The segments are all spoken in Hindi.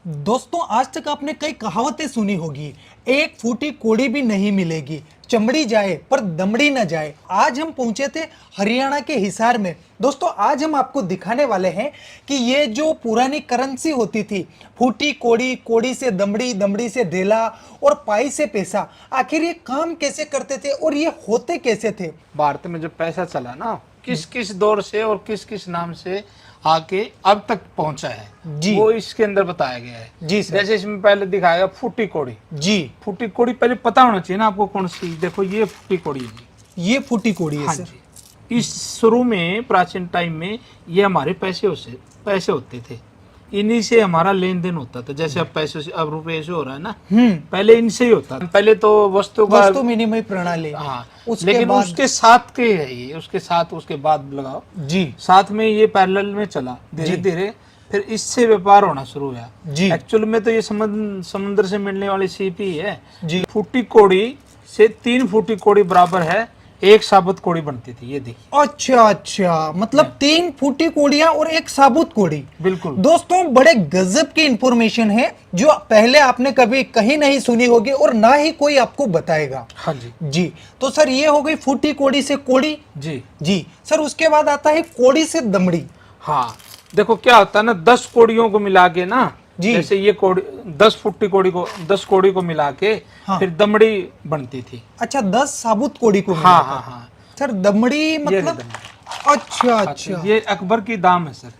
दोस्तों आज तक आपने कई कहावतें सुनी होगी, एक फूटी कोड़ी भी नहीं मिलेगी, चमड़ी जाए पर दमड़ी न जाए। आज हम पहुंचे थे हरियाणा के हिसार में। दोस्तों आज हम आपको दिखाने वाले हैं कि ये जो पुरानी करेंसी होती थी, फूटी कोड़ी, कोड़ी से दमड़ी, दमड़ी से ढेला और पाई से पैसा, आखिर ये काम कैसे करते थे और ये होते कैसे थे। भारत में जो पैसा चला ना, किस किस दौर से और किस किस नाम से आके अब तक पहुंचा है जी, वो इसके अंदर बताया गया है। जी सर। जैसे इसमें पहले दिखाया फूटी कोड़ी। जी, फूटी कोड़ी पहले पता होना चाहिए ना आपको कौन सी। देखो ये फूटी कोड़ी है जी। ये फूटी कोड़ी है हाँ सर। जी। इस शुरू में प्राचीन टाइम में ये हमारे पैसे होते थे, इन्हीं से हमारा लेन देन होता था। जैसे अब पैसे से, अब रुपए से हो रहा है ना, पहले इनसे ही होता था। पहले तो वस्तु विनिमय प्रणाली। हाँ, उसके लेकिन बाद उसके साथ के है ये, उसके साथ उसके बाद लगाओ जी, साथ में ये पैरेलल में चला धीरे धीरे, फिर इससे व्यापार होना शुरू हुआ जी। एक्चुअल में तो ये समुद्र से मिलने वाली सीप ही है जी। फूटी कोड़ी से 3 फूटी कोड़ी बराबर है 1 साबुत कोड़ी बनती थी। ये देखिए। अच्छा अच्छा, मतलब 3 फूटी कोड़ियां और 1 साबुत कोड़ी। बिल्कुल दोस्तों बड़े गजब की इंफॉर्मेशन है जो पहले आपने कभी कहीं नहीं सुनी होगी और ना ही कोई आपको बताएगा। हाँ जी। जी, तो सर ये हो गई फूटी कोड़ी से कोड़ी। जी जी सर, उसके बाद आता है कोड़ी से दमड़ी। हाँ, देखो क्या होता है ना, 10 कोड़ियों को मिला के ना, जी। जैसे ये कोड़ी 10 फुट्टी कोड़ी को 10 कोड़ी को मिला के फिर दमड़ी बनती थी। अच्छा, 10 साबुत कोड़ी को हाँ हाँ हाँ। सर दमड़ी मतलब दमड़ी। अच्छा अच्छा, ये अकबर की दाम है सर।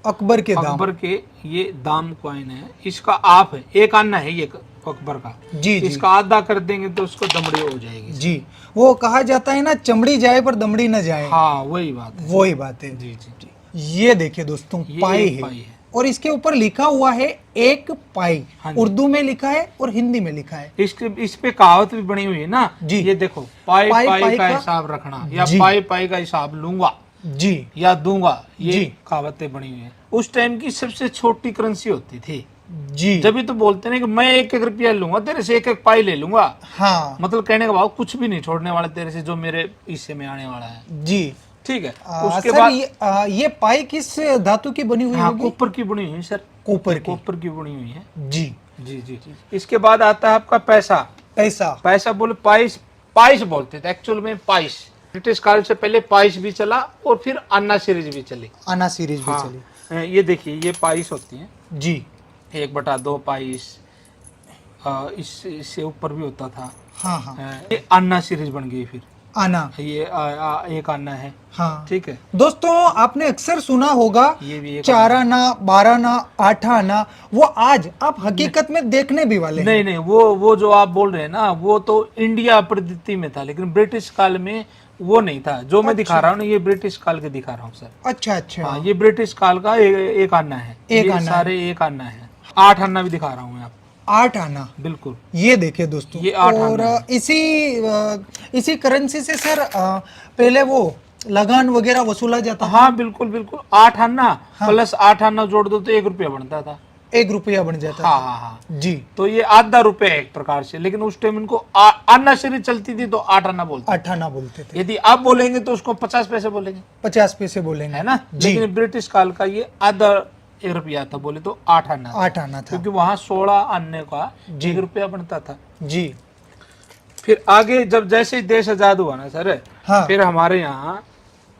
अकबर के दाम। अकबर के ये दाम कॉइन है, इसका आप है 1 आना है ये अकबर का। जी जी। इसका आधा कर देंगे तो उसको दमड़ी हो जाएगी। जी, वो कहा जाता है ना, चमड़ी जाए पर दमड़ी न जाए। हाँ वही बात है। वही बात है। जी जी जी। ये देखिए दोस्तों, ये पाई एक है। पाई है। और इसके ऊपर लिखा हुआ है 1 पाई। हाँ जी। उर्दू में लिखा है और हिंदी में लिखा है। इस पे कहावत भी बनी हुई है ना जी। ये देखो, पाई पाई पाई का हिसाब रखना, या जी। पाई पाई का हिसाब लूंगा जी या दूंगा, ये जी। कहावतें बनी हुई है। उस टाइम की सबसे छोटी करेंसी होती थी। जी। जब भी तो बोलते ना कि मैं 1-1 रुपया लूंगा तेरे से, 1-1 पाई ले लूंगा। हाँ मतलब कहने का भाव कुछ भी नहीं छोड़ने वाला तेरे से, जो मेरे हिस्से में आने वाला है। जी। ठीक है। उसके सर बाद ये पाई किस धातु की बनी हुई हाँ, होगी? कॉपर की बनी हुई है सर। कॉपर की। कॉपर की बनी हुई है। जी। जी जी। इसके बाद आता है आपका पैसा। पैसा। पैसा बोले पाइस, पाइस बोलते थे एक्चुअल में, पाइस। ब्रिटिश काल से पहले पाइस भी चला और फिर अन्ना सीरीज भी चली। आना सीरीज भी हाँ, चली। ये देखिए ये पाइस होती है। जी। 1/2 पाइस। इससे ऊपर भी होता था। हाँ हाँ। ये अन्ना सीरीज बन गई फिर। आना। ये 1 आना है। हाँ ठीक है। दोस्तों, आपने अक्सर सुना होगा ये भी 4 आना, 12 आना, 8 आना। वो आज आप हकीकत में देखने भी वाले हैं। नहीं नहीं, वो जो आप बोल रहे हैं ना, वो तो इंडिया पद्धति में था, लेकिन ब्रिटिश काल में वो नहीं था। जो मैं दिखा रहा हूँ ना, ये ब्रिटिश काल के दिखा रहा हूँ सर। अच्छा अच्छा। हाँ, ये ब्रिटिश काल का 1 आना है। एक ये आना सारे 1 आना है। 8 आना भी दिखा रहा हूँ मैं आपको। 8 आना। बिल्कुल। ये देखिए दोस्तों, ये 8 और आना है। इसी करेंसी से सर पहले वो लगान वगैरह वसूला जाता था। हाँ बिल्कुल बिल्कुल। 8 आना प्लस 8 आना जोड़ दो तो 1 रुपया बनता था। 1 रुपया बन जाता हाँ था। हाँ हाँ। जी। तो ये आधा रुपया है एक प्रकार से, लेकिन उस टाइम इनको आना सीरीज चलती थी तो 8 आना बोलते। 8 आना बोलते थे। यदि आप बोलेंगे तो उसको 50 पैसे बोलेंगे, 50 पैसे बोलेंगे, है ना। जी। लेकिन ब्रिटिश काल का ये आधा 1 रुपया था, बोले तो 8 आना था। 8 आना था। क्योंकि वहां 16 आने का 1 रुपया बनता था। जी। फिर आगे जब जैसे ही देश आजाद हुआ ना सर, हाँ। फिर हमारे यहाँ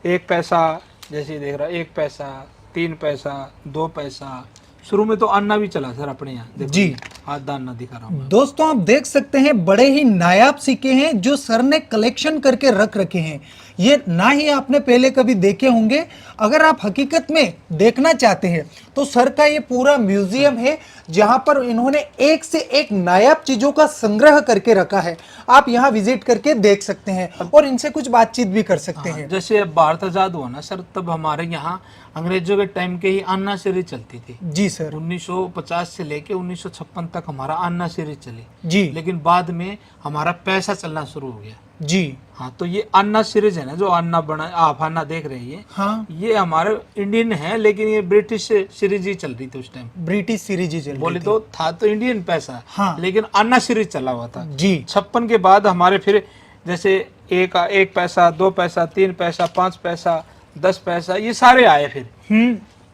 1 पैसा, जैसे ही देख रहा 1 पैसा, 3 पैसा, 2 पैसा। शुरू में तो अन्ना भी चला सर अपने यहाँ। देखो जी। आधा अन्ना दिखा रहा हूँ। दोस्तों आप देख सकते हैं, बड़े ही नायाब सिक्के हैं जो सर ने कलेक्शन करके रख रखे हैं। ये ना ही आपने पहले कभी देखे होंगे। अगर आप हकीकत में देखना चाहते हैं तो सर का ये पूरा म्यूजियम है, जहां पर इन्होंने एक से एक नायाब चीजों का संग्रह करके रखा है। आप यहाँ विजिट करके देख सकते हैं और इनसे कुछ बातचीत भी कर सकते हैं। जैसे भारत आजाद हुआ ना सर, तब हमारे यहाँ अंग्रेजों के टाइम के ही अन्ना सीरीज चलती थी। जी सर। 1950 से लेके 1956 तक हमारा अन्ना सीरीज चली। जी। लेकिन बाद में हमारा पैसा चलना शुरू हो गया। जी। हाँ, तो ये अन्ना सीरीज है ना, जो अन्ना बना आप अन्ना देख रहे हैं, हाँ। ये हमारे इंडियन है, लेकिन ये ब्रिटिश सीरीज ही चल रही थी उस टाइम। ब्रिटिश सीरीज ही चल रही बोले थी। तो था तो इंडियन पैसा, हाँ। लेकिन अन्ना सीरीज चला हुआ था। जी। 56 के बाद हमारे फिर जैसे 1 पैसा, 2 पैसा, 3 पैसा, 5 पैसा, 10 पैसा, ये सारे आए फिर।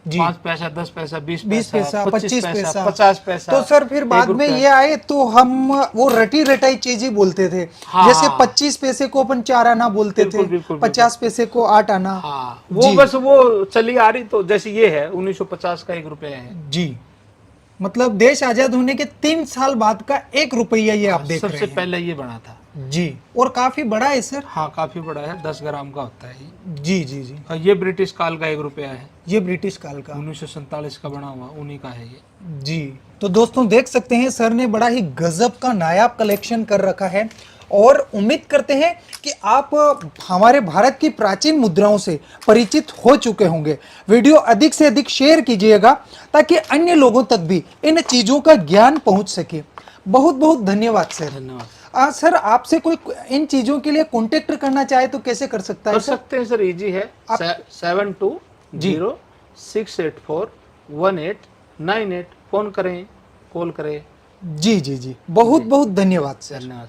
जी। 5 पैसा, 10 पैसा, 20 20 पैसा, 25 पैसा, 50 पैसा। तो सर फिर बाद में ये आए तो हम वो रटी रटाई चीजें बोलते थे। हाँ। जैसे 25 पैसे को अपन 4 आना बोलते बिल्कुल, थे, बिल्कुल, 50 पैसे को 8 आना। हाँ, वो जी। बस वो चली आ रही। तो जैसे ये है 1950 का 1 रुपया है। जी, मतलब देश आजाद होने के 3 साल बाद का 1 रुपया ये आप देख रहे सबसे हैं। पहले ये बना था। जी, और काफी बड़ा है सर। हाँ, काफी बड़ा है, 10 ग्राम का होता है ये। जी जी जी, और ये ब्रिटिश काल का 1 रुपया है, ये ब्रिटिश काल का। 1947 का बना हुआ, उन्हीं का है ये। जी, तो दोस्तों देख सकते हैं सर ने बड़ा ही गजब का नायाब कलेक्शन कर रखा है, और उम्मीद करते हैं कि आप हमारे भारत की प्राचीन मुद्राओं से परिचित हो चुके होंगे। वीडियो अधिक से अधिक शेयर कीजिएगा ताकि अन्य लोगों तक भी इन चीजों का ज्ञान पहुंच सके। बहुत बहुत धन्यवाद सर। धन्यवाद सर, आपसे कोई इन चीजों के लिए कांटेक्ट करना चाहे तो कैसे कर सकता है कर सर? सकते हैं सर, इजी है। 7206841898 फोन करें, कॉल करें। जी जी जी, बहुत बहुत धन्यवाद सर। धन्यवाद।